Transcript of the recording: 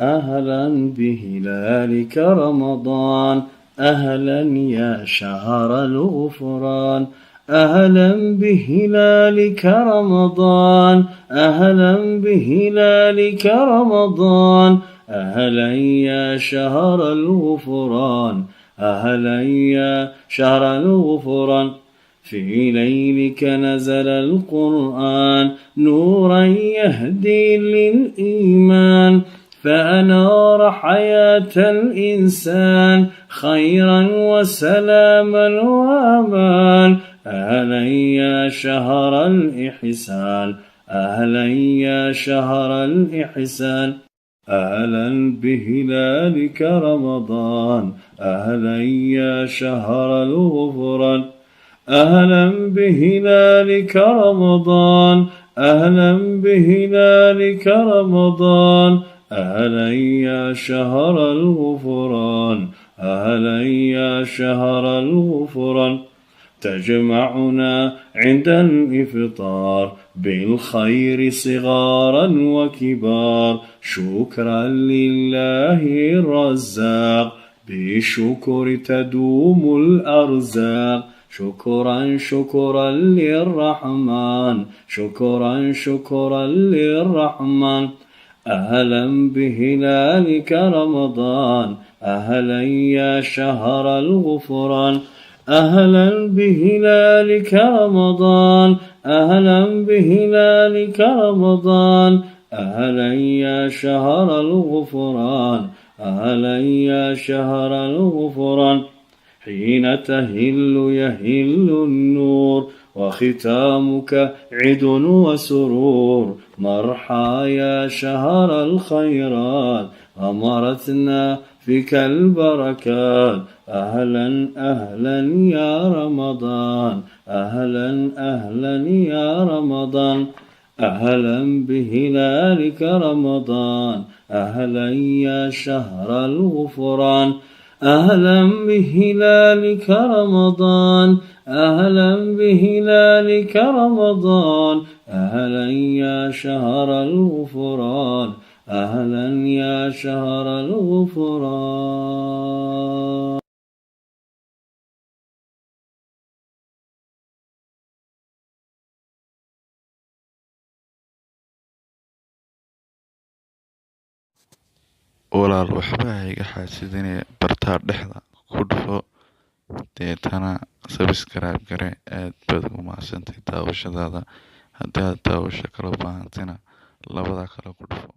أهلا بهلالك رمضان، أهلا يا شهر الغفران. أهلا بهلالك رمضان، أهلا بهلالك رمضان. أهلا يا شهر الغفران، أهلا يا شهر الغفران. في ليلك نزل القرآن نورا يهدي للإيمان، فأنار حياة الإنسان خيرا وسلاما وأمان. أهلا يا شهر الإحسان، أهلا يا شهر الإحسان. أهلا بهلالك رمضان، أهلا يا شهر الغفران. أهلا بهلالك رمضان، أهلا بهلالك رمضان. أهلا يا شهر الغفران، أهلا يا شهر الغفران. تجمعنا عند الإفطار بالخير صغارا وكبار، شكرا لله الرزاق، بالشكر تدوم الأرزاق. شكرا شكرا للرحمن، شكرا شكرا للرحمن. أهلا بهلالك رمضان، أهلا يا شهر الغفران. أهلا بهلالك رمضان، أهلا بهلالك رمضان. أهلا يا شهر الغفران، أهلا يا شهر الغفران. حين تهل يهل النور، وختامك عيد وسرور. مرحى يا شهر الخيرات، غمرتنا فيك البركات. أهلا أهلا يا رمضان، أهلا أهلا يا رمضان. أهلا بهلالك رمضان، أهلا يا شهر الغفران. أهلا بهلالك رمضان، أهلا بهلالك رمضان. أهلا يا شهر الغفران، أهلا يا شهر الغفران. walaal waxba iga xaasidinaya bartaa dhexda ku dhufo deetana subscribe gare. aad baad ugu mahadsantahay daawashadaada. haddii aad daawasho kala baahantina labada kale ku dhufo.